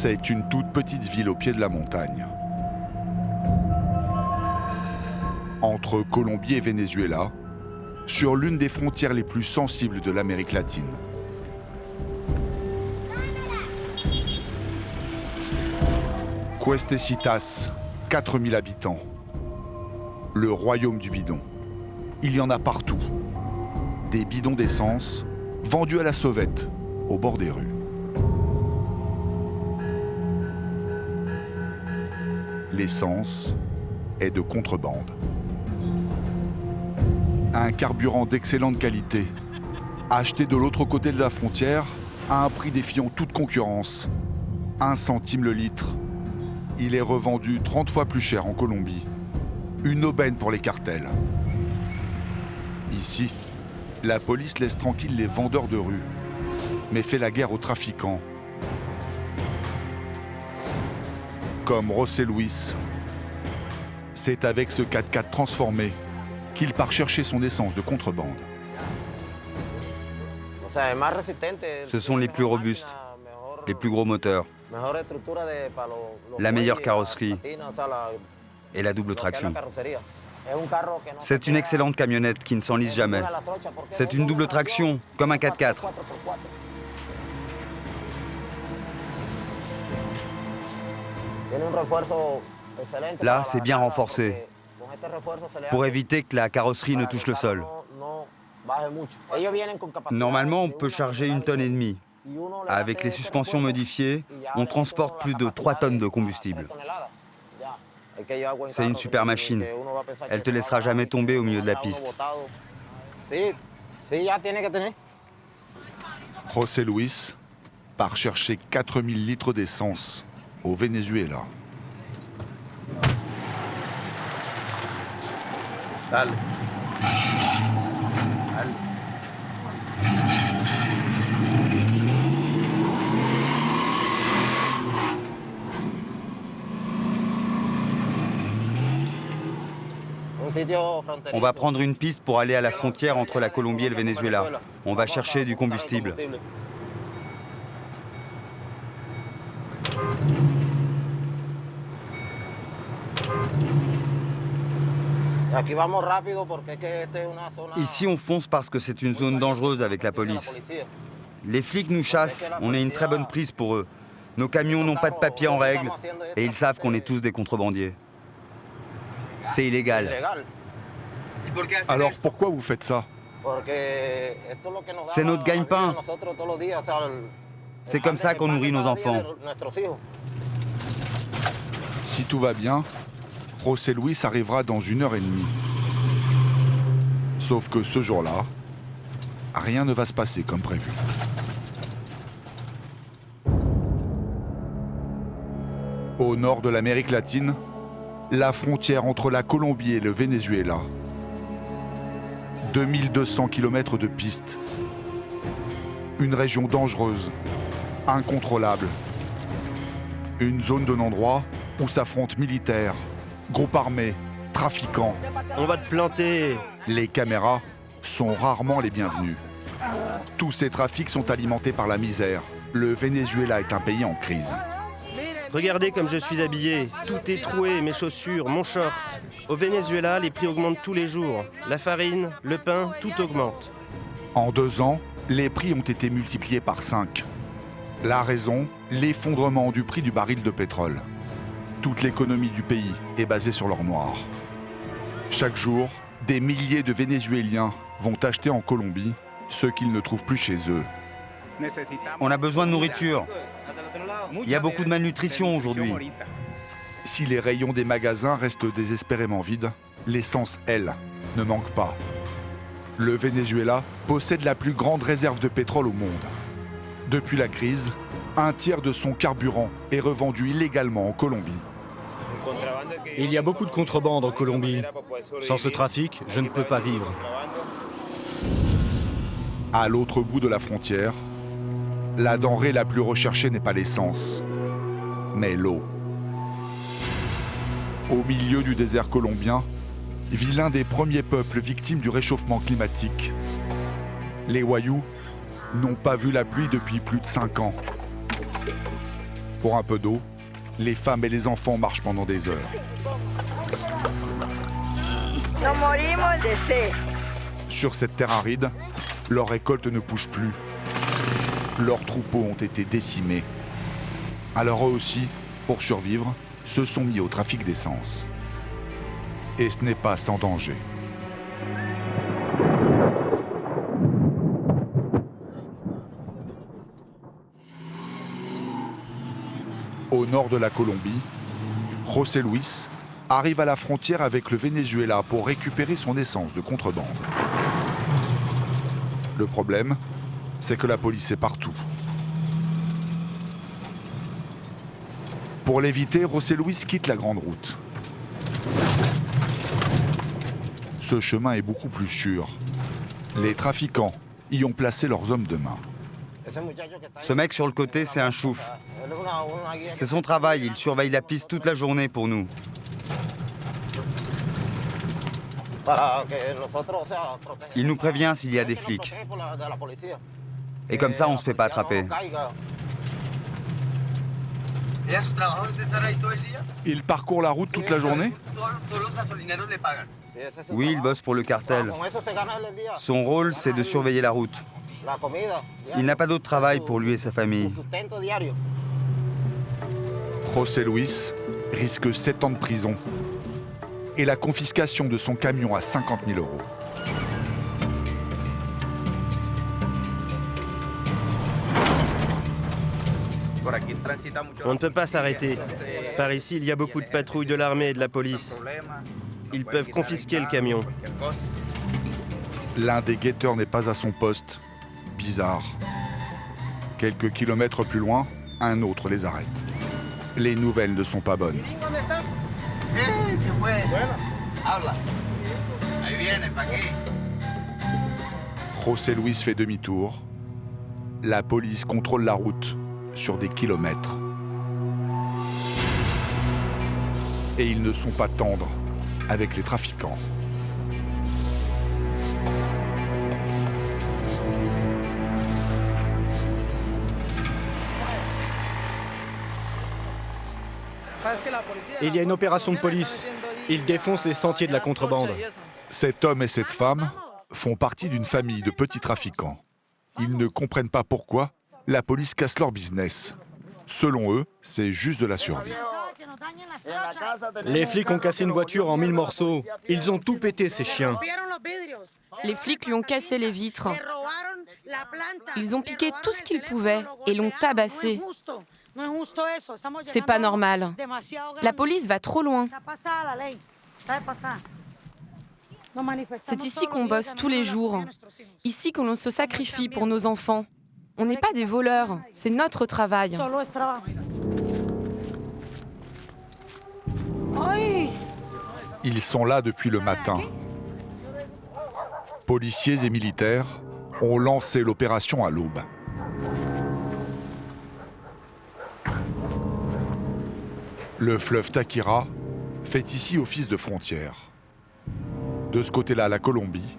C'est une toute petite ville au pied de la montagne. Entre Colombie et Venezuela, sur l'une des frontières les plus sensibles de l'Amérique latine. Cuestecitas, 4000 habitants. Le royaume du bidon. Il y en a partout. Des bidons d'essence vendus à la sauvette, au bord des rues. L'essence est de contrebande. Un carburant d'excellente qualité, acheté de l'autre côté de la frontière à un prix défiant toute concurrence. 1 centime le litre. Il est revendu 30 fois plus cher en Colombie. Une aubaine pour les cartels. Ici, la police laisse tranquilles les vendeurs de rue, mais fait la guerre aux trafiquants. Comme José Luis. C'est avec ce 4x4 transformé qu'il part chercher son essence de contrebande. Ce sont les plus robustes, les plus gros moteurs, la meilleure carrosserie et la double traction. C'est une excellente camionnette qui ne s'enlise jamais. C'est une double traction, comme un 4x4. Là, c'est bien renforcé, pour éviter que la carrosserie ne touche le sol. Normalement, on peut charger 1,5 tonnes. Avec les suspensions modifiées, on transporte plus de 3 tonnes de combustible. C'est une super machine. Elle te laissera jamais tomber au milieu de la piste. José Luis part chercher 4000 litres d'essence au Venezuela. Dale. On va prendre une piste pour aller à la frontière entre la Colombie et le Venezuela. On va chercher du combustible. Ici, on fonce parce que c'est une zone dangereuse avec la police. Les flics nous chassent, on est une très bonne prise pour eux. Nos camions n'ont pas de papier en règle et ils savent qu'on est tous des contrebandiers. C'est illégal. Alors pourquoi vous faites ça? C'est notre gagne-pain. C'est comme ça qu'on nourrit nos enfants. Si tout va bien, José Luis arrivera dans 1h30. Sauf que ce jour-là, rien ne va se passer comme prévu. Au nord de l'Amérique latine, la frontière entre la Colombie et le Venezuela. 2200 km de pistes. Une région dangereuse, incontrôlable. Une zone de non-droit où s'affrontent militaires, groupes armés, trafiquants. On va te planter. Les caméras sont rarement les bienvenues. Tous ces trafics sont alimentés par la misère. Le Venezuela est un pays en crise. Regardez comme je suis habillé. Tout est troué, mes chaussures, mon short. Au Venezuela, les prix augmentent tous les jours. La farine, le pain, tout augmente. En 2 ans, les prix ont été multipliés par 5. La raison, l'effondrement du prix du baril de pétrole. Toute l'économie du pays est basée sur l'or noir. Chaque jour, des milliers de Vénézuéliens vont acheter en Colombie ce qu'ils ne trouvent plus chez eux. On a besoin de nourriture. Il y a beaucoup de malnutrition aujourd'hui. Si les rayons des magasins restent désespérément vides, l'essence, elle, ne manque pas. Le Venezuela possède la plus grande réserve de pétrole au monde. Depuis la crise, 1/3 de son carburant est revendu illégalement en Colombie. Il y a beaucoup de contrebande en Colombie. Sans ce trafic, je ne peux pas vivre. À l'autre bout de la frontière, la denrée la plus recherchée n'est pas l'essence, mais l'eau. Au milieu du désert colombien, vit l'un des premiers peuples victimes du réchauffement climatique. Les Wayuu n'ont pas vu la pluie depuis plus de 5 ans. Pour un peu d'eau, les femmes et les enfants marchent pendant des heures. Sur cette terre aride, leurs récoltes ne poussent plus. Leurs troupeaux ont été décimés. Alors eux aussi, pour survivre, se sont mis au trafic d'essence. Et ce n'est pas sans danger. Au nord de la Colombie, José Luis arrive à la frontière avec le Venezuela pour récupérer son essence de contrebande. Le problème, c'est que la police est partout. Pour l'éviter, José Luis quitte la grande route. Ce chemin est beaucoup plus sûr. Les trafiquants y ont placé leurs hommes de main. Ce mec sur le côté, c'est un chouf. C'est son travail, il surveille la piste toute la journée pour nous. Il nous prévient s'il y a des flics. Et comme ça, on ne se fait pas attraper. Il parcourt la route toute la journée? Oui, il bosse pour le cartel. Son rôle, c'est de surveiller la route. Il n'a pas d'autre travail pour lui et sa famille. José Luis risque 7 ans de prison et la confiscation de son camion à 50 000 €. On ne peut pas s'arrêter. Par ici, il y a beaucoup de patrouilles de l'armée et de la police. Ils peuvent confisquer le camion. L'un des guetteurs n'est pas à son poste. Bizarre. Quelques kilomètres plus loin, un autre les arrête. Les nouvelles ne sont pas bonnes. José Luis fait demi-tour. La police contrôle la route sur des kilomètres. Et ils ne sont pas tendres avec les trafiquants. Il y a une opération de police. Ils défoncent les sentiers de la contrebande. Cet homme et cette femme font partie d'une famille de petits trafiquants. Ils ne comprennent pas pourquoi la police casse leur business. Selon eux, c'est juste de la survie. Les flics ont cassé une voiture en 1000 morceaux. Ils ont tout pété, ces chiens. Les flics lui ont cassé les vitres. Ils ont piqué tout ce qu'ils pouvaient et l'ont tabassé. C'est pas normal. La police va trop loin. C'est ici qu'on bosse tous les jours. Ici que l'on se sacrifie pour nos enfants. On n'est pas des voleurs, c'est notre travail. Ils sont là depuis le matin. Policiers et militaires ont lancé l'opération à l'aube. Le fleuve Taquira fait ici office de frontière. De ce côté-là, la Colombie.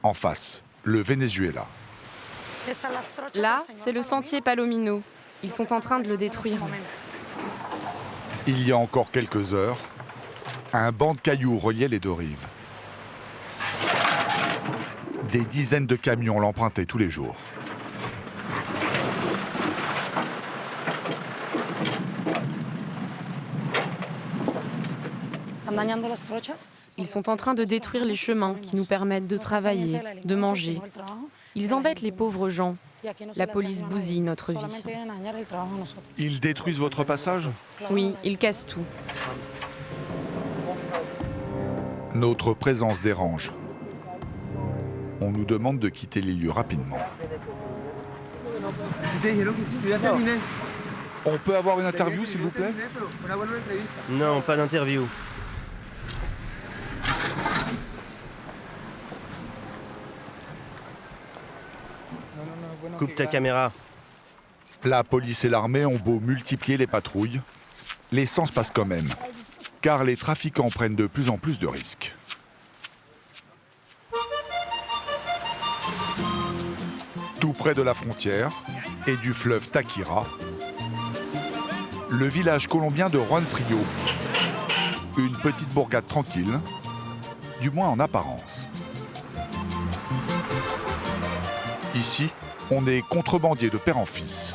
En face, le Venezuela. Là, c'est le sentier Palomino. Ils sont en train de le détruire. Il y a encore quelques heures, un banc de cailloux reliait les deux rives. Des dizaines de camions l'empruntaient tous les jours. Ils sont en train de détruire les chemins qui nous permettent de travailler, de manger. Ils embêtent les pauvres gens. La police bousille notre vie. Ils détruisent votre passage? Oui, ils cassent tout. Notre présence dérange. On nous demande de quitter les lieux rapidement. On peut avoir une interview, s'il vous plaît? Non, pas d'interview. Coupe ta caméra. La police et l'armée ont beau multiplier les patrouilles, l'essence passe quand même, car les trafiquants prennent de plus en plus de risques. Tout près de la frontière et du fleuve Taquira, le village colombien de Juan Frío. Une petite bourgade tranquille, du moins en apparence. Ici, on est contrebandier de père en fils.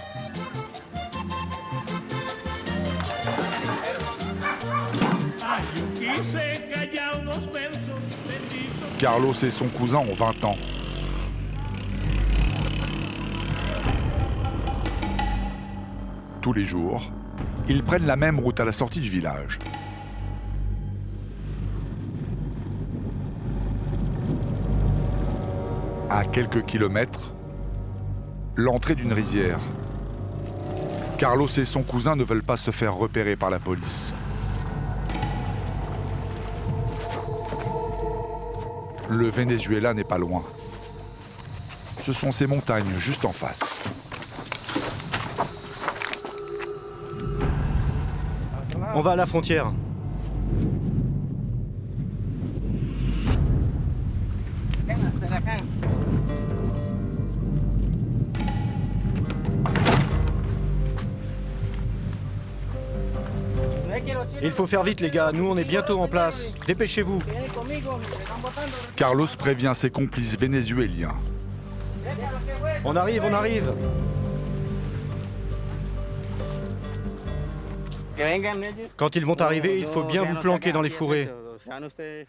Carlos et son cousin ont 20 ans. Tous les jours, ils prennent la même route à la sortie du village. À quelques kilomètres, l'entrée d'une rizière. Carlos et son cousin ne veulent pas se faire repérer par la police. Le Venezuela n'est pas loin. Ce sont ces montagnes juste en face. On va à la frontière. Il faut faire vite les gars, nous on est bientôt en place. Dépêchez-vous. Carlos prévient ses complices vénézuéliens. On arrive, on arrive. Quand ils vont arriver, il faut bien vous planquer dans les fourrés.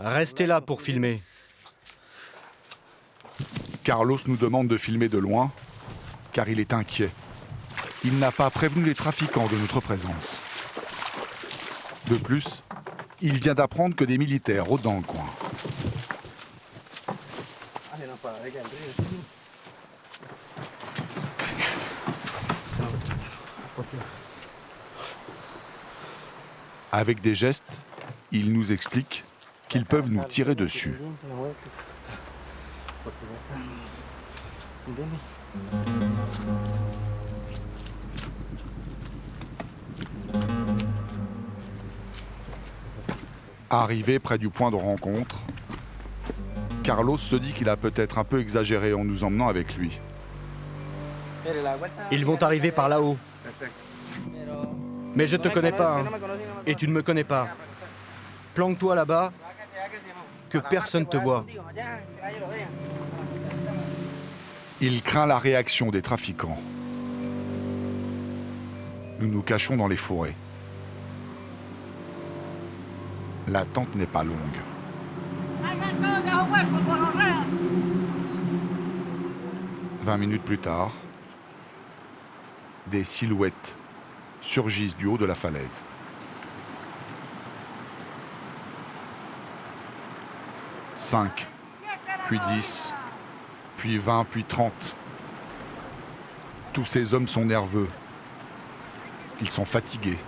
Restez là pour filmer. Carlos nous demande de filmer de loin, car il est inquiet. Il n'a pas prévenu les trafiquants de notre présence. De plus, il vient d'apprendre que des militaires rôdent dans le coin. Avec des gestes, il nous explique qu'ils peuvent nous tirer dessus. Arrivé près du point de rencontre, Carlos se dit qu'il a peut-être un peu exagéré en nous emmenant avec lui. Ils vont arriver par là-haut. Mais je te connais pas, hein. Et tu ne me connais pas. Planque-toi là-bas, que personne te voie. Il craint la réaction des trafiquants. Nous nous cachons dans les forêts. L'attente n'est pas longue. « 20 minutes plus tard, des silhouettes surgissent du haut de la falaise. « 5, puis 10, puis 20, puis 30. Tous ces hommes sont nerveux. Ils sont fatigués.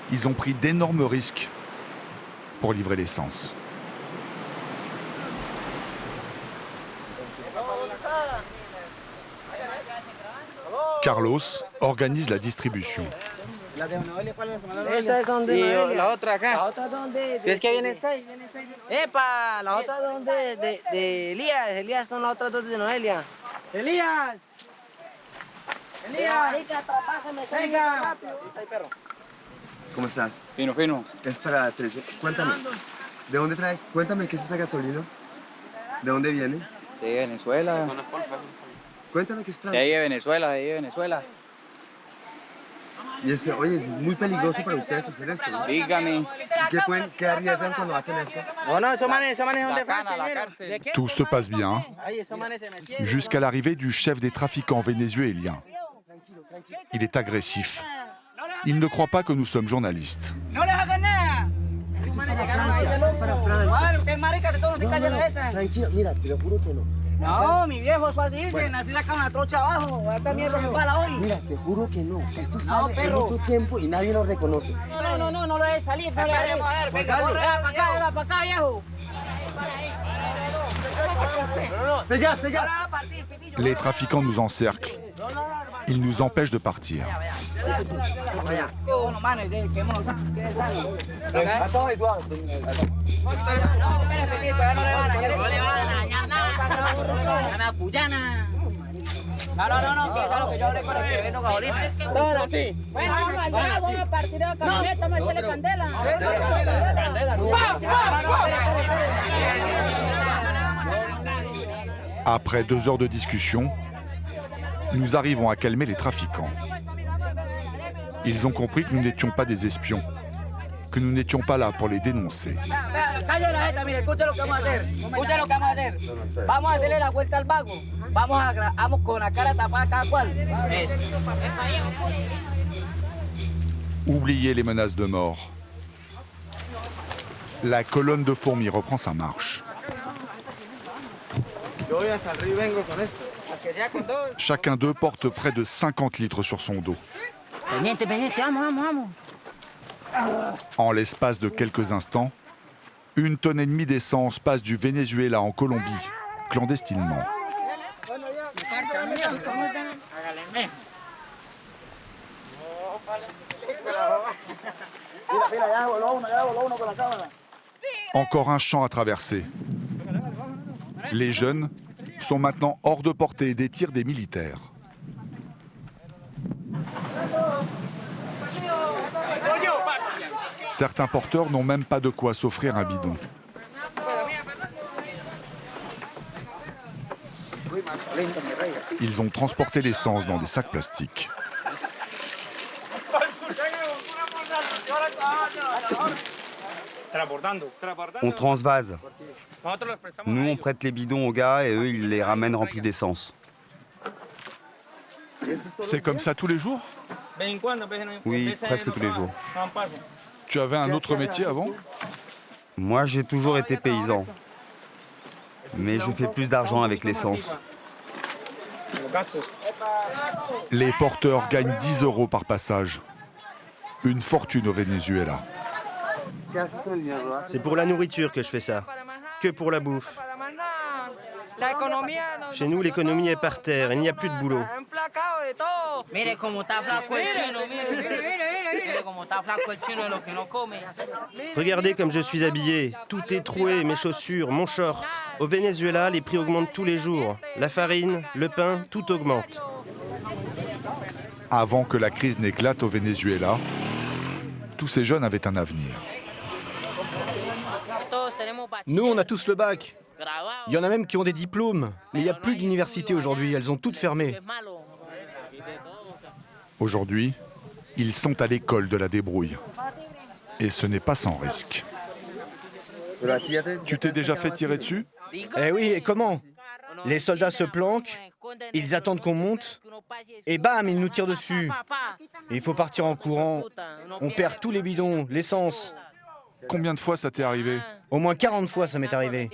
Ils ont pris d'énormes risques pour livrer l'essence. Carlos organise la distribution. Esta es donde y la otra acá. La otra donde. Si es que viene el 6, viene el 6. Epa, la otra donde de Elías. Elías son las otras dos de Noelia. Elías. Elías. Venga. Rápido. Ahí, perro. ¿Cómo estás? Fino, fino. Es para 13. Cuéntame, ¿de dónde trae? Cuéntame, ¿qué es esta gasolina? ¿De dónde viene? De Venezuela. Cuéntame qué es De Francia. ahí de Venezuela, de ahí de Venezuela. Y oye, es muy peligroso para ustedes hacer esto, ¿no? Dígame. ¿Qué arriesgan cuando hacen esto? No, no, esos manes son de La cana, Francia. la cárcel. Tout se passe bien Ay, esos manes se metieron. jusqu'à l'arrivée du chef des trafiquants vénézuéliens. Il est agressif. Il ne croit pas que nous sommes journalistes. No les hagan nada. Esos manes llegaron ahí. Vale, usted es marica, que todos los ticas de la esta. Tranquilo, mira, te lo juro que no. No, mi viejo, eso así dicen. Así sacan una trocha abajo. Esta mierda me bala hoy. Mira, te juro que no. Esto sale en perro. mucho tiempo y nadie lo reconoce. No lo dejes salir. No lo dejes salir. Venga, para acá, viejo. Les trafiquants nous encerclent. Ils nous empêchent de partir. Après 2 heures de discussion, nous arrivons à calmer les trafiquants. Ils ont compris que nous n'étions pas des espions, que nous n'étions pas là pour les dénoncer. Oubliez les menaces de mort. La colonne de fourmis reprend sa marche. Chacun d'eux porte près de 50 litres sur son dos. En l'espace de quelques instants, 1,5 tonnes d'essence passe du Venezuela en Colombie, clandestinement. Encore un champ à traverser. Les jeunes sont maintenant hors de portée des tirs des militaires. Certains porteurs n'ont même pas de quoi s'offrir un bidon. Ils ont transporté l'essence dans des sacs plastiques. On transvase. Nous, on prête les bidons aux gars et eux, ils les ramènent remplis d'essence. C'est comme ça tous les jours? Oui, presque tous les jours. Tu avais un autre métier avant? Moi, j'ai toujours été paysan. Mais je fais plus d'argent avec l'essence. Les porteurs gagnent 10 € par passage. Une fortune au Venezuela. C'est pour la nourriture que je fais ça. Que pour la bouffe. Chez nous, l'économie est par terre, il n'y a plus de boulot. Regardez comme je suis habillé, tout est troué, mes chaussures, mon short. Au Venezuela, les prix augmentent tous les jours. La farine, le pain, tout augmente. Avant que la crise n'éclate au Venezuela, tous ces jeunes avaient un avenir. Nous, on a tous le bac. Il y en a même qui ont des diplômes. Mais il n'y a plus d'université aujourd'hui, elles ont toutes fermé. Aujourd'hui, ils sont à l'école de la débrouille. Et ce n'est pas sans risque. Tu t'es déjà fait tirer dessus? Eh oui, et comment? Les soldats se planquent, ils attendent qu'on monte, et bam, ils nous tirent dessus. Il faut partir en courant. On perd tous les bidons, l'essence. Combien de fois ça t'est arrivé? Au moins 40 fois, ça m'est arrivé.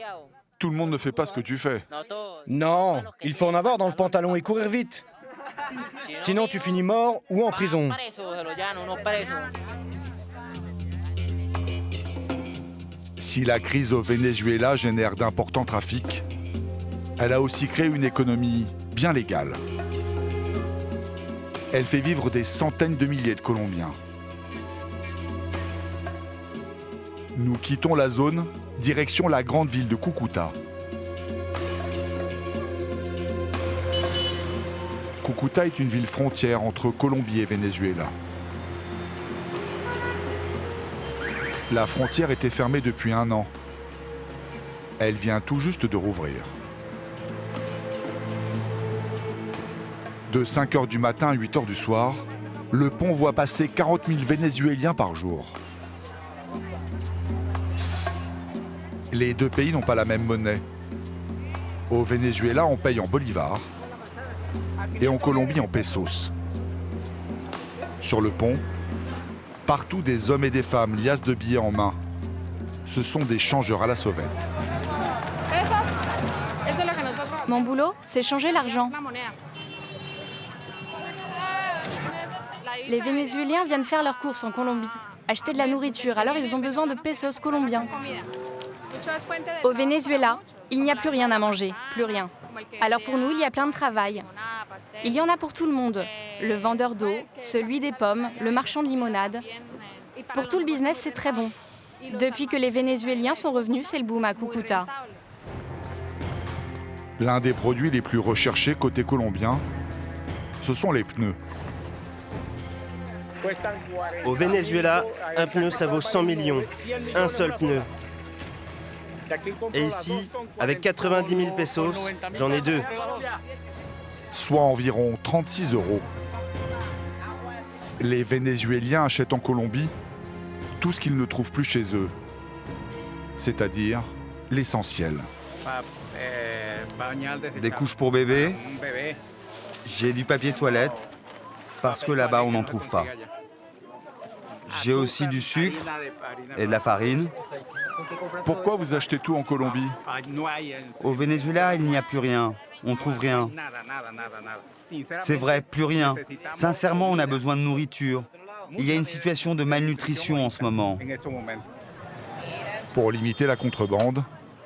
Tout le monde ne fait pas ce que tu fais. Non, il faut en avoir dans le pantalon et courir vite. Sinon, tu finis mort ou en prison. Si la crise au Venezuela génère d'importants trafics, elle a aussi créé une économie bien légale. Elle fait vivre des centaines de milliers de Colombiens. Nous quittons la zone, direction la grande ville de Cúcuta. Cúcuta est une ville frontière entre Colombie et Venezuela. La frontière était fermée depuis 1 an. Elle vient tout juste de rouvrir. De 5 h du matin à 8 h du soir, le pont voit passer 40 000 Vénézuéliens par jour. Les deux pays n'ont pas la même monnaie. Au Venezuela, on paye en bolivars et en Colombie en pesos. Sur le pont, partout des hommes et des femmes, liasses de billets en main. Ce sont des changeurs à la sauvette. Mon boulot, c'est changer l'argent. Les Vénézuéliens viennent faire leurs courses en Colombie, acheter de la nourriture, alors ils ont besoin de pesos colombiens. Au Venezuela, il n'y a plus rien à manger, plus rien. Alors pour nous, il y a plein de travail. Il y en a pour tout le monde. Le vendeur d'eau, celui des pommes, le marchand de limonade. Pour tout le business, c'est très bon. Depuis que les Vénézuéliens sont revenus, c'est le boom à Cúcuta. L'un des produits les plus recherchés côté colombien, ce sont les pneus. Au Venezuela, un pneu, ça vaut 100 millions. Un seul pneu. Et ici, avec 90 000 pesos, j'en ai 2. Soit environ 36 €. Les Vénézuéliens achètent en Colombie tout ce qu'ils ne trouvent plus chez eux, c'est-à-dire l'essentiel. Des couches pour bébé. J'ai du papier toilette, parce que là-bas, on n'en trouve pas. J'ai aussi du sucre et de la farine. Pourquoi vous achetez tout en Colombie? Au Venezuela, il n'y a plus rien. On trouve rien. C'est vrai, plus rien. Sincèrement, on a besoin de nourriture. Il y a une situation de malnutrition en ce moment. Pour limiter la contrebande,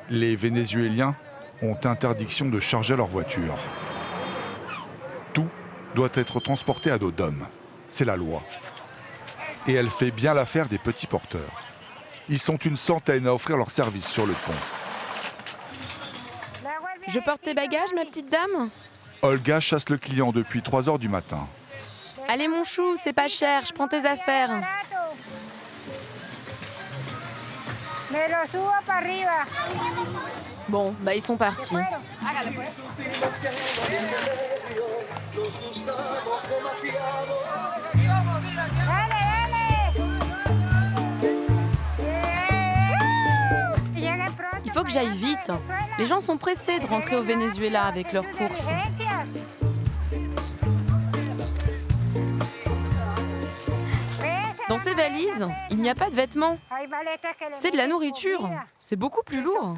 les Vénézuéliens ont interdiction de charger leur voiture. Tout doit être transporté à dos d'hommes. C'est la loi. Et elle fait bien l'affaire des petits porteurs. Ils sont une centaine à offrir leur service sur le pont. Je porte tes bagages, ma petite dame? Olga chasse le client depuis 3 h du matin. Allez mon chou, c'est pas cher, je prends tes affaires. Bon, bah ils sont partis. Il faut que j'aille vite. Les gens sont pressés de rentrer au Venezuela avec leurs courses. Dans ces valises, il n'y a pas de vêtements. C'est de la nourriture. C'est beaucoup plus lourd.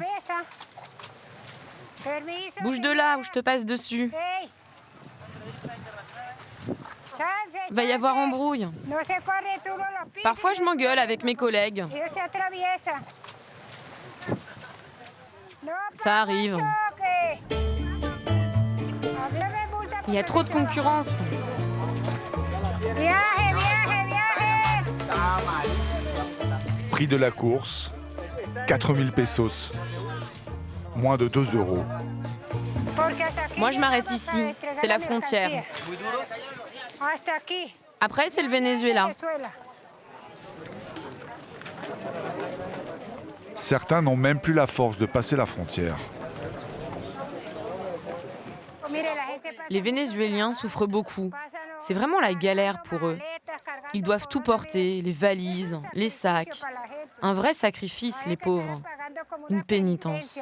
Bouge de là ou je te passe dessus. Va y avoir embrouille. Parfois, je m'engueule avec mes collègues. Ça arrive. Il y a trop de concurrence. Prix de la course, 4000 pesos. Moins de 2 €. Moi, je m'arrête ici. C'est la frontière. Après, c'est le Venezuela. Certains n'ont même plus la force de passer la frontière. Les Vénézuéliens souffrent beaucoup. C'est vraiment la galère pour eux. Ils doivent tout porter, les valises, les sacs. Un vrai sacrifice, les pauvres. Une pénitence.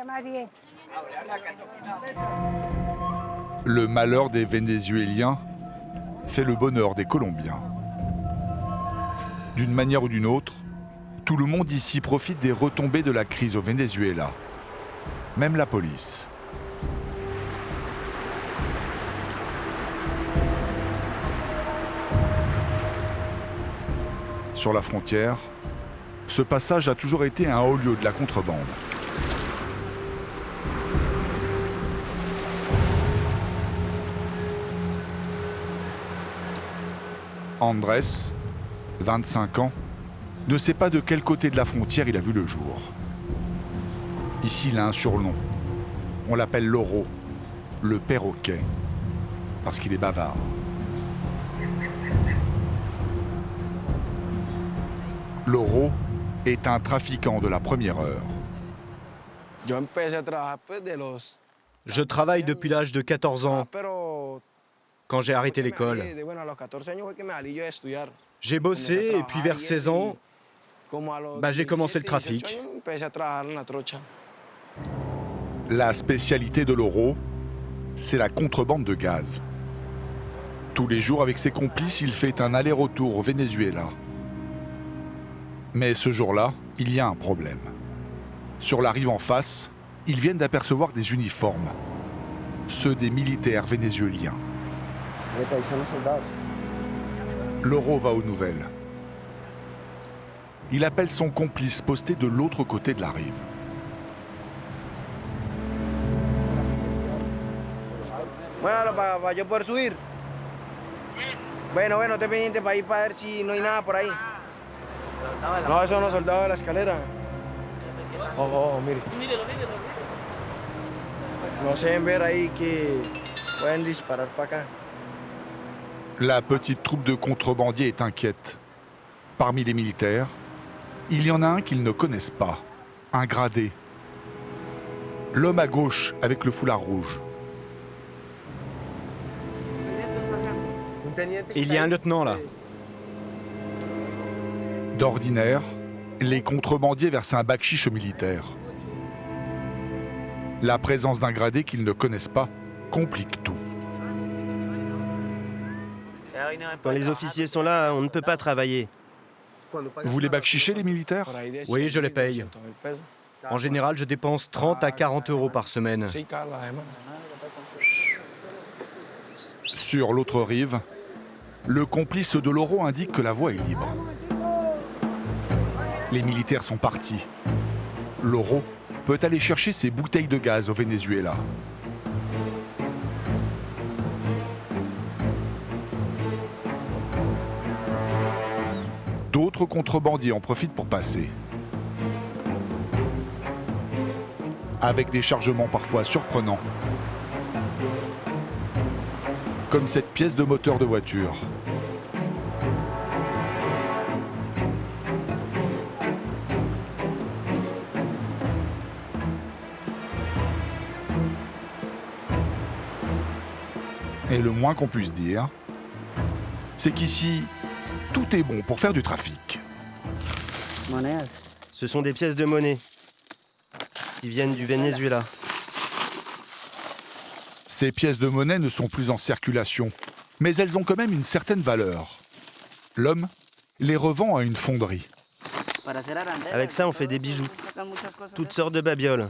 Le malheur des Vénézuéliens fait le bonheur des Colombiens. D'une manière ou d'une autre, tout le monde ici profite des retombées de la crise au Venezuela. Même la police. Sur la frontière, ce passage a toujours été un haut lieu de la contrebande. Andrés, 25 ans, ne sait pas de quel côté de la frontière il a vu le jour. Ici, il a un surnom. On l'appelle Loro, le perroquet, parce qu'il est bavard. Loro est un trafiquant de la première heure. Je travaille depuis l'âge de 14 ans, quand j'ai arrêté l'école. J'ai bossé et puis vers 16 ans, j'ai commencé le trafic. La spécialité de Loro, c'est la contrebande de gaz. Tous les jours, avec ses complices, il fait un aller-retour au Venezuela. Mais ce jour-là, il y a un problème. Sur la rive en face, ils viennent d'apercevoir des uniformes. Ceux des militaires vénézuéliens. Loro va aux nouvelles. Il appelle son complice posté de l'autre côté de la rive. Bueno, para yo poder subir. Bueno, esté pendiente para ir para ver si no hay nada por ahí. No, esos son los soldados de la escalera. Mire. No se ven ver ahí que pueden disparar para acá. La petite troupe de contrebandiers est inquiète. Parmi les militaires, il y en a un qu'ils ne connaissent pas, un gradé. L'homme à gauche avec le foulard rouge. Il y a un lieutenant là. D'ordinaire, les contrebandiers versent un bakchich aux militaires. La présence d'un gradé qu'ils ne connaissent pas complique tout. Quand les officiers sont là, on ne peut pas travailler. Vous les bakchichez, les militaires? Oui, je les paye. En général, je dépense 30 à 40 euros par semaine. Sur l'autre rive, le complice de Loro indique que la voie est libre. Les militaires sont partis. Loro peut aller chercher ses bouteilles de gaz au Venezuela. D'autres contrebandiers en profitent pour passer. Avec des chargements parfois surprenants. Comme cette pièce de moteur de voiture. Et le moins qu'on puisse dire, c'est qu'ici, tout est bon pour faire du trafic. Ce sont des pièces de monnaie qui viennent du Venezuela. Ces pièces de monnaie ne sont plus en circulation, mais elles ont quand même une certaine valeur. L'homme les revend à une fonderie. Avec ça, on fait des bijoux. Toutes sortes de babioles.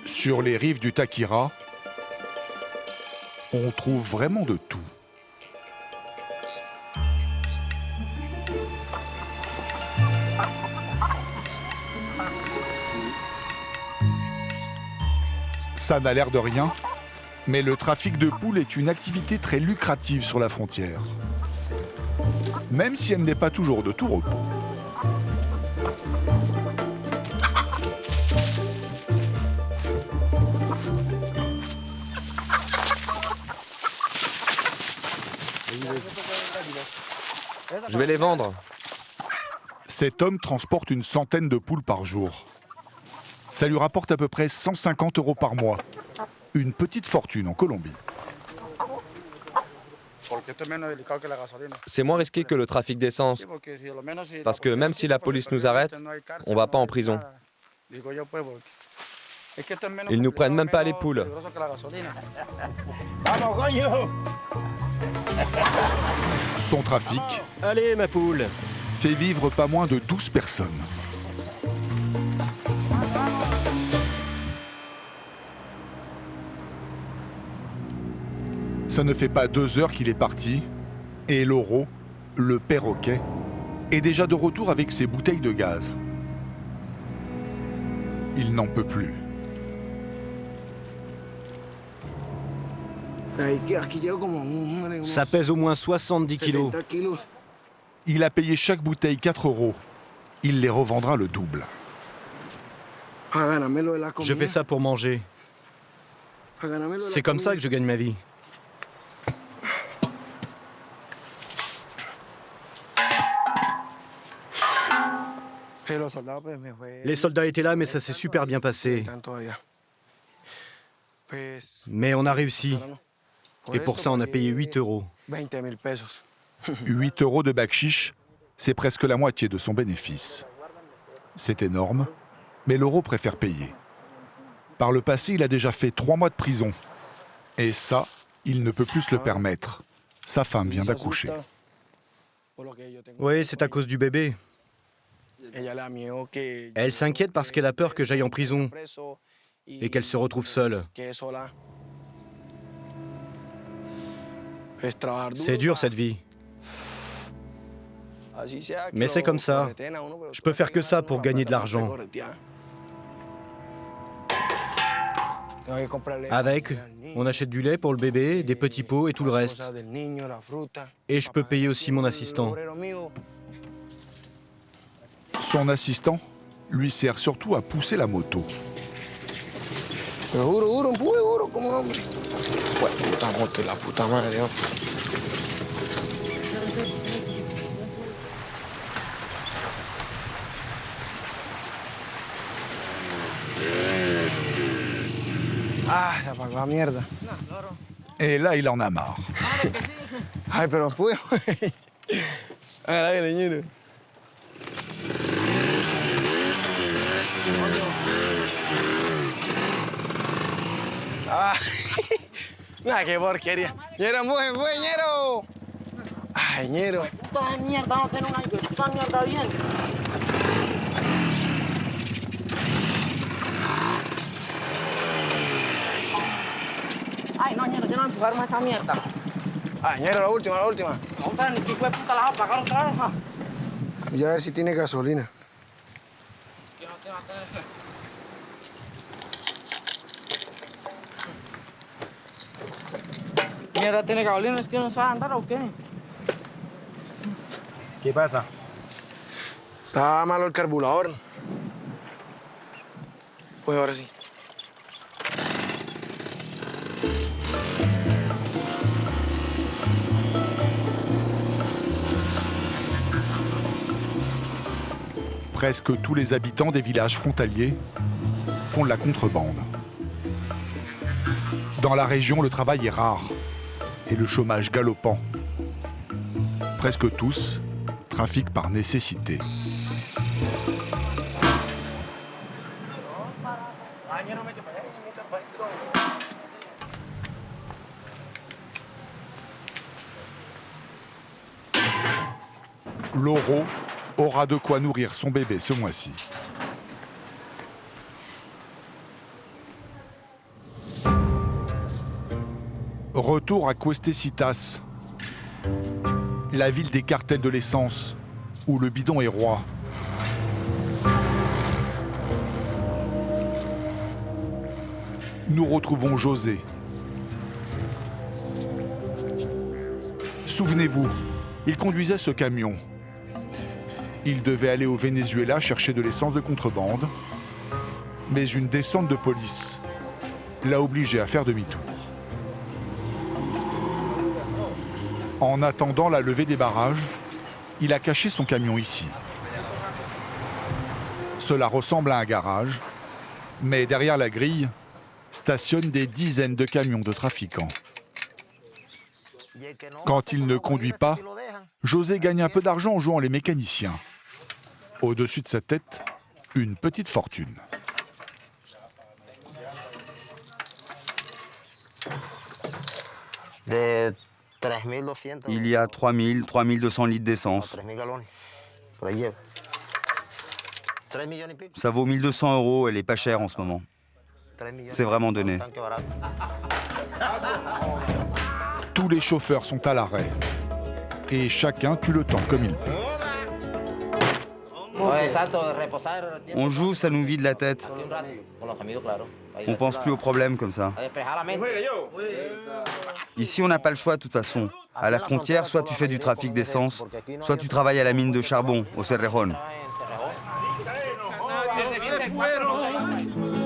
Sur les rives du Takira, on trouve vraiment de tout. Ça n'a l'air de rien, mais le trafic de poules est une activité très lucrative sur la frontière. Même si elle n'est pas toujours de tout repos. Je vais les vendre. Cet homme transporte une centaine de poules par jour. Ça lui rapporte à peu près 150 euros par mois. Une petite fortune en Colombie. C'est moins risqué que le trafic d'essence. Parce que même si la police nous arrête, on va pas en prison. Ils nous prennent même pas les poules. Son trafic, Allez, ma poule! fait vivre pas moins de 12 personnes. Ça ne fait pas 2 heures qu'il est parti, et Loro, le perroquet, est déjà de retour avec ses bouteilles de gaz. Il n'en peut plus. Ça pèse au moins 70 kilos. Il a payé chaque bouteille 4 euros. Il les revendra le double. Je fais ça pour manger. C'est comme ça que je gagne ma vie. Les soldats étaient là, mais ça s'est super bien passé. Mais on a réussi. Et pour ça, on a payé 8 euros. 8 euros de bakchich, c'est presque la moitié de son bénéfice. C'est énorme, mais Loro préfère payer. Par le passé, il a déjà fait 3 mois de prison. Et ça, il ne peut plus se le permettre. Sa femme vient d'accoucher. Oui, c'est à cause du bébé. Elle s'inquiète parce qu'elle a peur que j'aille en prison et qu'elle se retrouve seule. C'est dur cette vie. Mais c'est comme ça. Je peux faire que ça pour gagner de l'argent. Avec, on achète du lait pour le bébé, des petits pots et tout le reste. Et je peux payer aussi mon assistant. Son assistant lui sert surtout à pousser la moto. Ah, la apagó a mierda. Et là, il en a marre. Ay, pero pude, güey. Ahora que leñero. Ah, nah, qué porquería. Ñero, muy, ñero. Ay, ñero. Puta mierda, no tengo una puta mierda bien. Ay, no, ñero, yo no voy a empujar más esa mierda. Ah, ñero, la última, la última. Otra, ni que hijo de puta la va a apagar otra vez, ja. Ya a ver si tiene gasolina. Mierda, ¿tiene gasolina? ¿Es que no sabe andar o qué? ¿Qué pasa? Está malo el carburador. Pues ahora sí. Presque tous les habitants des villages frontaliers font de la contrebande. Dans la région, le travail est rare et le chômage galopant. Presque tous trafiquent par nécessité. Loro aura de quoi nourrir son bébé ce mois-ci. Retour à Cuestecitas, la ville des cartels de l'essence, où le bidon est roi. Nous retrouvons José. Souvenez-vous, il conduisait ce camion. Il devait aller au Venezuela chercher de l'essence de contrebande, mais une descente de police l'a obligé à faire demi-tour. En attendant la levée des barrages, il a caché son camion ici. Cela ressemble à un garage, mais derrière la grille stationnent des dizaines de camions de trafiquants. Quand il ne conduit pas, José gagne un peu d'argent en jouant les mécaniciens. Au-dessus de sa tête, une petite fortune. Il y a 3000, 3200 litres d'essence. Ça vaut 1200 €, elle est pas chère en ce moment. C'est vraiment donné. Tous les chauffeurs sont à l'arrêt. Et chacun tue le temps comme il peut. On joue, ça nous vide la tête. On pense plus aux problèmes comme ça. Ici, on n'a pas le choix de toute façon. À la frontière, soit tu fais du trafic d'essence, soit tu travailles à la mine de charbon, au Cerrejón.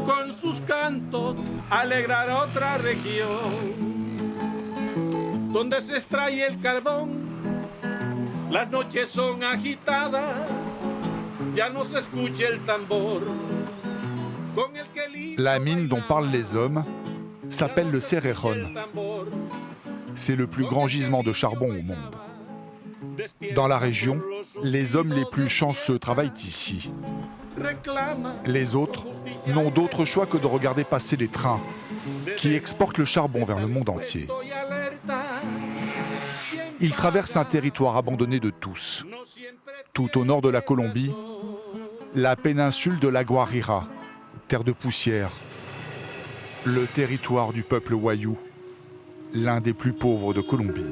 Con sus cantos alegrar otra región donde se extrae el carbón. Las noches son agitadas, ya no se escucha el tambor. La mine dont parlent les hommes s'appelle le Cerrejón. C'est le plus grand gisement de charbon au monde. Dans la région, les hommes les plus chanceux travaillent ici. Les autres n'ont d'autre choix que de regarder passer les trains qui exportent le charbon vers le monde entier. Ils traversent un territoire abandonné de tous. Tout au nord de la Colombie, la péninsule de la Guajira, terre de poussière, le territoire du peuple Wayuu, l'un des plus pauvres de Colombie.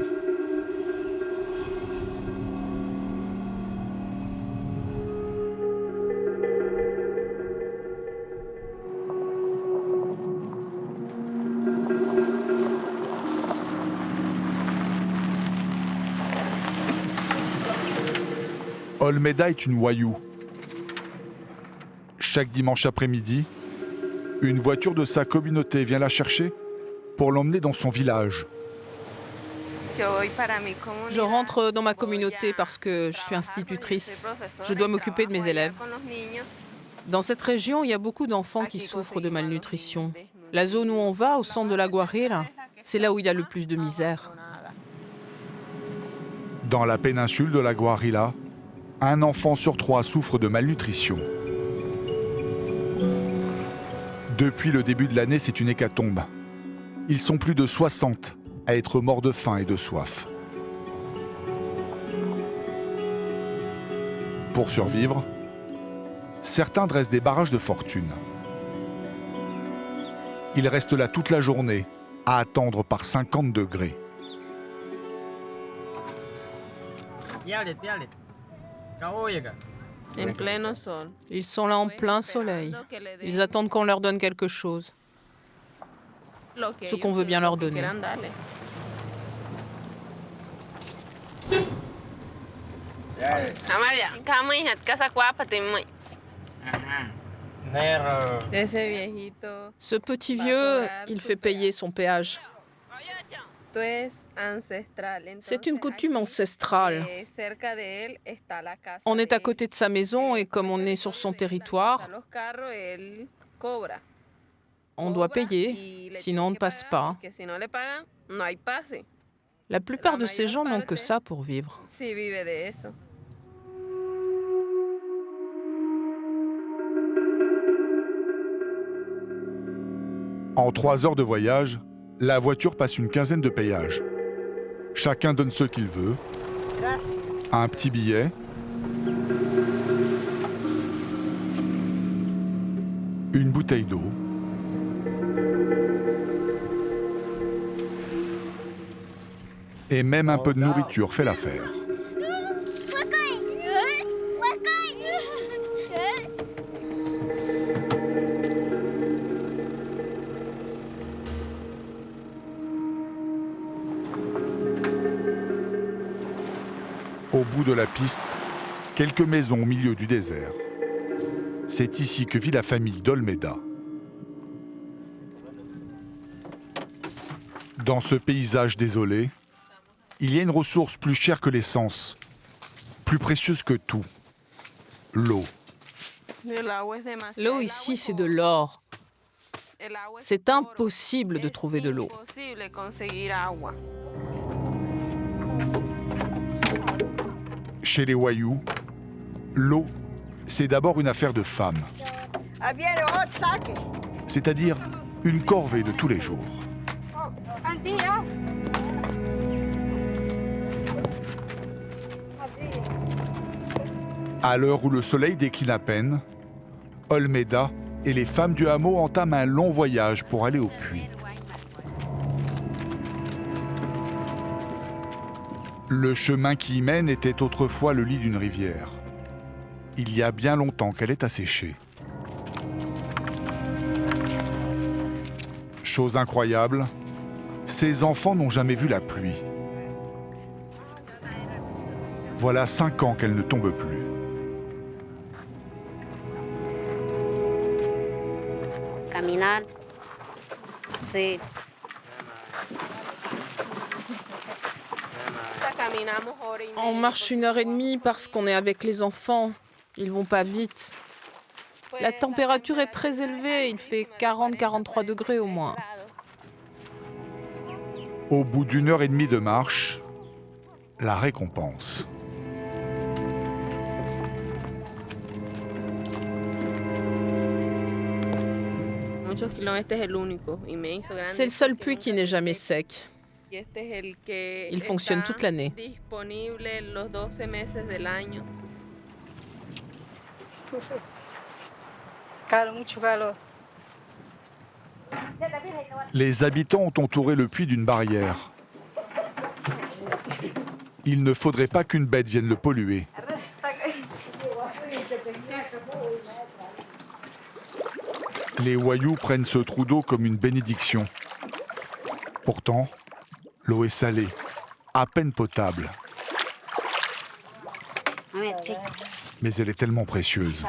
Olmeda est une Wayuu, Chaque dimanche après-midi, une voiture de sa communauté vient la chercher pour l'emmener dans son village. Je rentre dans ma communauté parce que je suis institutrice. Je dois m'occuper de mes élèves. Dans cette région, il y a beaucoup d'enfants qui souffrent de malnutrition. La zone où on va, au centre de la Guajira, c'est là où il y a le plus de misère. Dans la péninsule de la Guajira, un enfant sur 3 souffre de malnutrition. Depuis le début de l'année, c'est une hécatombe. Ils sont plus de 60 à être morts de faim et de soif. Pour survivre, certains dressent des barrages de fortune. Ils restent là toute la journée, à attendre par 50 degrés. Ils sont là en plein soleil. Ils attendent qu'on leur donne quelque chose. Ce qu'on veut bien leur donner. Ce petit vieux, il fait payer son péage. C'est une coutume ancestrale. On est à côté de sa maison et comme on est sur son territoire, on doit payer, sinon on ne passe pas. La plupart de ces gens n'ont que ça pour vivre. En 3 heures de voyage, la voiture passe une quinzaine de péages. Chacun donne ce qu'il veut. Un petit billet. Une bouteille d'eau. Et même un peu de nourriture fait l'affaire. Au bout de la piste, quelques maisons au milieu du désert. C'est ici que vit la famille d'Olmeda. Dans ce paysage désolé, il y a une ressource plus chère que l'essence, plus précieuse que tout, l'eau. L'eau ici, c'est de l'or. C'est impossible de trouver de l'eau. Chez les Wayuu, l'eau, c'est d'abord une affaire de femme. C'est-à-dire une corvée de tous les jours. À l'heure où le soleil décline à peine, Olmeda et les femmes du hameau entament un long voyage pour aller au puits. Le chemin qui y mène était autrefois le lit d'une rivière. Il y a bien longtemps qu'elle est asséchée. Chose incroyable, ces enfants n'ont jamais vu la pluie. Voilà 5 ans qu'elle ne tombe plus. Caminar, sí. On marche 1h30 parce qu'on est avec les enfants. Ils vont pas vite. La température est très élevée. Il fait 40-43 degrés au moins. Au bout d'1h30 de marche, la récompense. C'est le seul puits qui n'est jamais sec. Il fonctionne toute l'année. Les habitants ont entouré le puits d'une barrière. Il ne faudrait pas qu'une bête vienne le polluer. Les Wayuu prennent ce trou d'eau comme une bénédiction. Pourtant, l'eau est salée, à peine potable. Mais elle est tellement précieuse.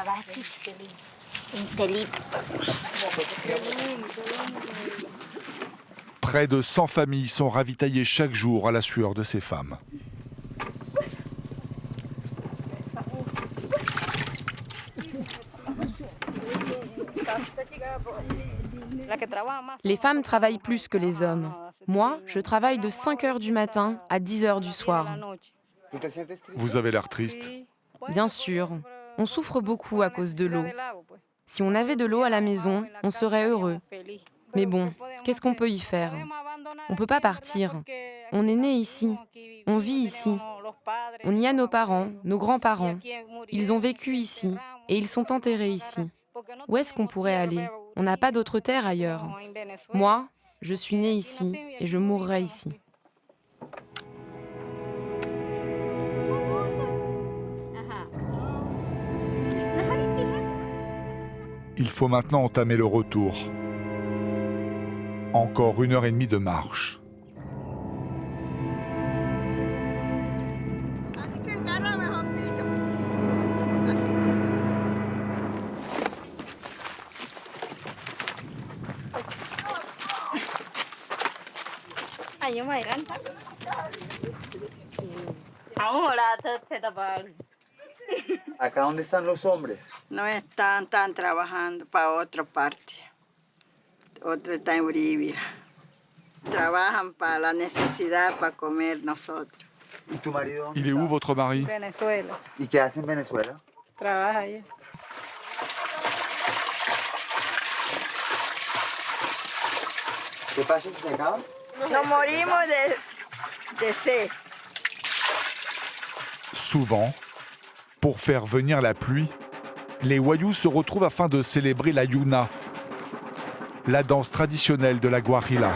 Près de 100 familles sont ravitaillées chaque jour à la sueur de ces femmes. Les femmes travaillent plus que les hommes. Moi, je travaille de 5 heures du matin à 10 heures du soir. Vous avez l'air triste. Bien sûr, on souffre beaucoup à cause de l'eau. Si on avait de l'eau à la maison, on serait heureux. Mais bon, qu'est-ce qu'on peut y faire? On ne peut pas partir. On est né ici. On vit ici. On y a nos parents, nos grands-parents. Ils ont vécu ici et ils sont enterrés ici. Où est-ce qu'on pourrait aller? On n'a pas d'autre terre ailleurs. Moi, je suis née ici et je mourrai ici. Il faut maintenant entamer le retour. Encore 1h30 de marche. ¿Acá dónde están los hombres? No están trabajando para otra parte. Otro está en Bolivia. Trabajan para la necesidad, para comer nosotros. ¿Y tu marido dónde Il est où votre mari? Venezuela. ¿Y qué hace en Venezuela? Trabaja allá. ¿Qué pasa si se acaba? Nos morimos de sed. Souvent, pour faire venir la pluie, les Wayúu se retrouvent afin de célébrer la Yuna, la danse traditionnelle de la Guajira.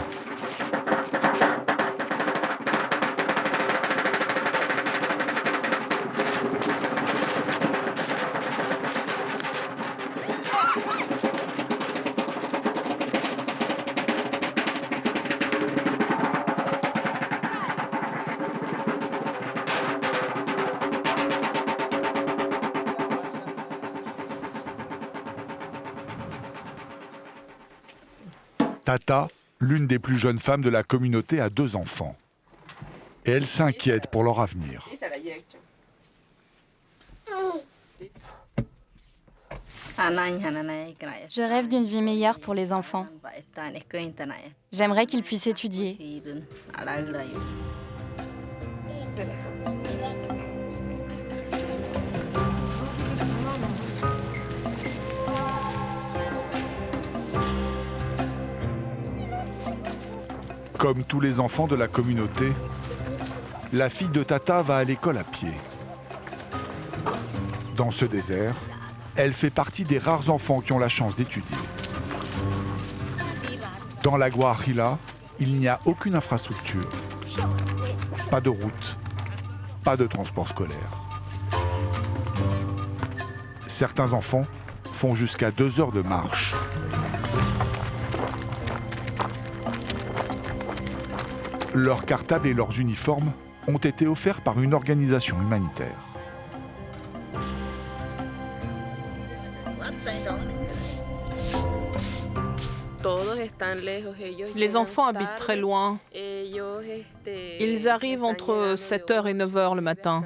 Tata, l'une des plus jeunes femmes de la communauté, a 2 enfants. Et elle s'inquiète pour leur avenir. Je rêve d'une vie meilleure pour les enfants. J'aimerais qu'ils puissent étudier. Comme tous les enfants de la communauté, la fille de Tata va à l'école à pied. Dans ce désert, elle fait partie des rares enfants qui ont la chance d'étudier. Dans la Guajira, il n'y a aucune infrastructure. Pas de route, pas de transport scolaire. Certains enfants font jusqu'à 2 heures de marche. Leurs cartables et leurs uniformes ont été offerts par une organisation humanitaire. Les enfants habitent très loin. Ils arrivent entre 7h et 9h le matin.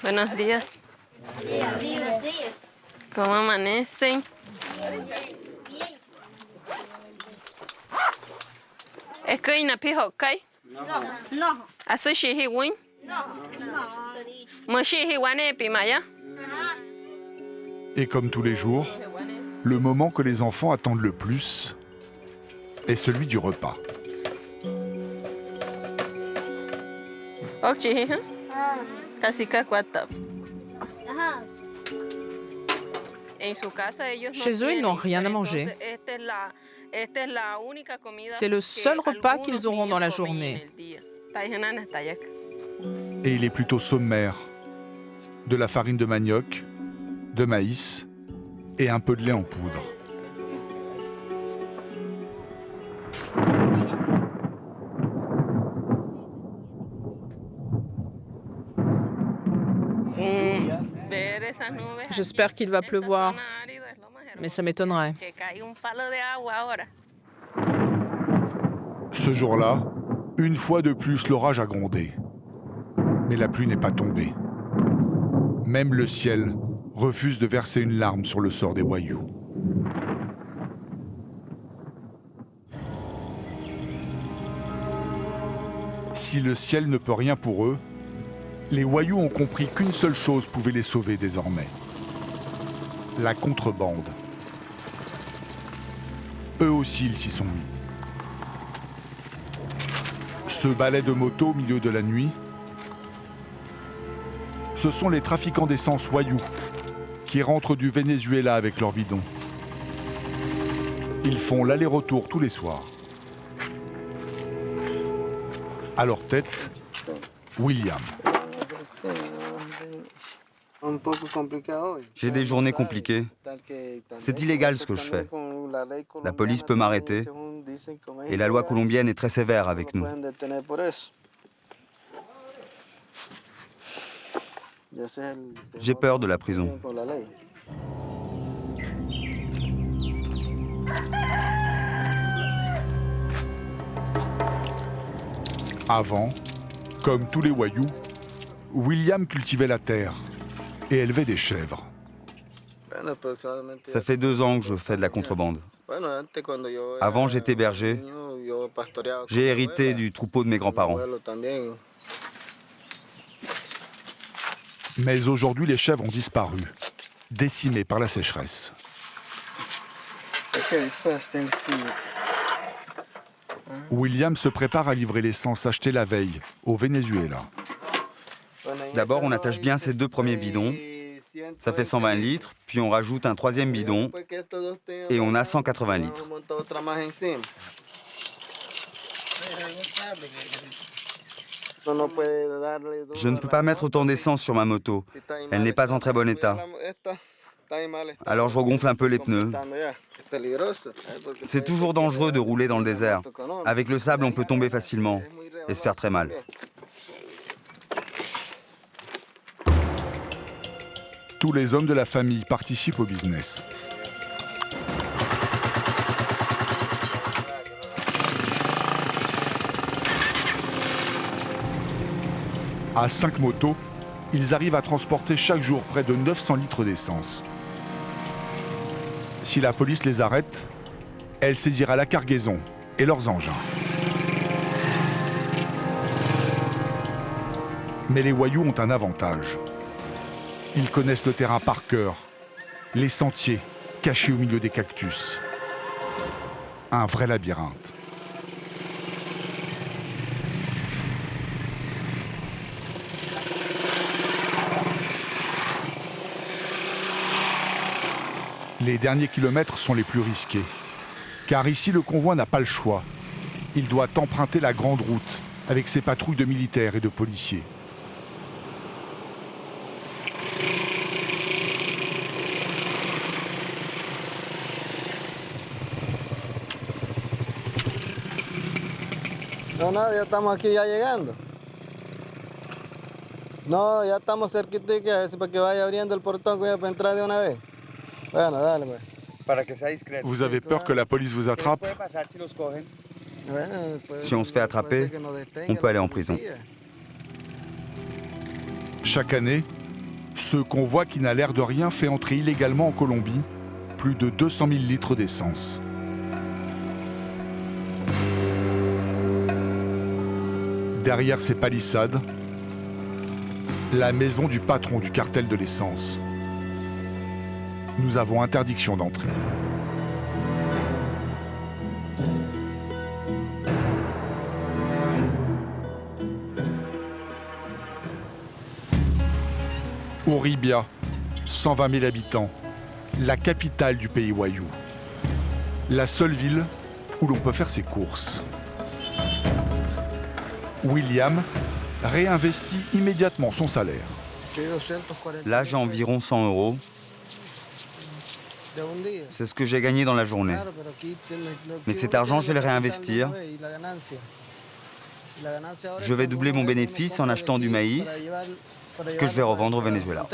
Buenos días. ¿Cómo amanecen? ¿Es que hay pijo kai? No. ¿Hace shihi win? Mo shihi wane pimaya? Et comme tous les jours, le moment que les enfants attendent le plus est celui du repas. Ok, kasika kwata. Chez eux, ils n'ont rien à manger. C'est le seul repas qu'ils auront dans la journée. Et il est plutôt sommaire. De la farine de manioc, de maïs et un peu de lait en poudre. J'espère qu'il va pleuvoir, mais ça m'étonnerait. Ce jour-là, une fois de plus, l'orage a grondé. Mais la pluie n'est pas tombée. Même le ciel refuse de verser une larme sur le sort des Wayuu. Si le ciel ne peut rien pour eux, les Wayuu ont compris qu'une seule chose pouvait les sauver désormais. La contrebande. Eux aussi, ils s'y sont mis. Ce balai de moto au milieu de la nuit, ce sont les trafiquants d'essence Wayuu qui rentrent du Venezuela avec leurs bidons. Ils font l'aller-retour tous les soirs. À leur tête, William. J'ai des journées compliquées. C'est illégal ce que je fais. La police peut m'arrêter et la loi colombienne est très sévère avec nous. J'ai peur de la prison. Avant, comme tous les Wayuu, William cultivait la terre et élevait des chèvres. Ça fait 2 ans que je fais de la contrebande. Avant, j'étais berger. J'ai hérité du troupeau de mes grands-parents. Mais aujourd'hui, les chèvres ont disparu, décimées par la sécheresse. William se prépare à livrer l'essence achetée la veille au Venezuela. D'abord, on attache bien ces 2 premiers bidons. Ça fait 120 litres, puis on rajoute un 3e bidon et on a 180 litres. Je ne peux pas mettre autant d'essence sur ma moto. Elle n'est pas en très bon état. Alors je regonfle un peu les pneus. C'est toujours dangereux de rouler dans le désert. Avec le sable, on peut tomber facilement et se faire très mal. Tous les hommes de la famille participent au business. À 5 motos, ils arrivent à transporter chaque jour près de 900 litres d'essence. Si la police les arrête, elle saisira la cargaison et leurs engins. Mais les Wayuu ont un avantage. Ils connaissent le terrain par cœur, les sentiers cachés au milieu des cactus. Un vrai labyrinthe. Les derniers kilomètres sont les plus risqués, car ici le convoi n'a pas le choix. Il doit emprunter la grande route avec ses patrouilles de militaires et de policiers. No, nada, ya estamos aquí ya llegando. No, ya estamos cerquitica, a ver si para que vaya abriendo el portón para entrar de una vez. Bueno, dale, pues. Vous avez peur que la police vous attrape? Si on se fait attraper, on peut aller en prison. Chaque année, ce convoi qui n'a l'air de rien fait entrer illégalement en Colombie plus de 200 000 litres d'essence. Derrière ces palissades, la maison du patron du cartel de l'essence. Nous avons interdiction d'entrer. Uribia, 120 000 habitants, la capitale du pays Wayuu. La seule ville où l'on peut faire ses courses. William réinvestit immédiatement son salaire. Là, j'ai environ 100 €. C'est ce que j'ai gagné dans la journée. Mais cet argent, je vais le réinvestir. Je vais doubler mon bénéfice en achetant du maïs que je vais revendre au Venezuela.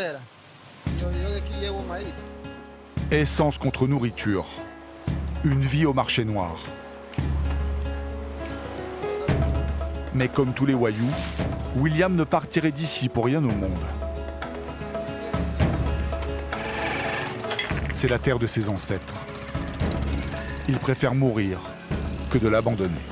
Essence contre nourriture. Une vie au marché noir. Mais comme tous les voyous, William ne partirait d'ici pour rien au monde. C'est la terre de ses ancêtres. Il préfère mourir que de l'abandonner.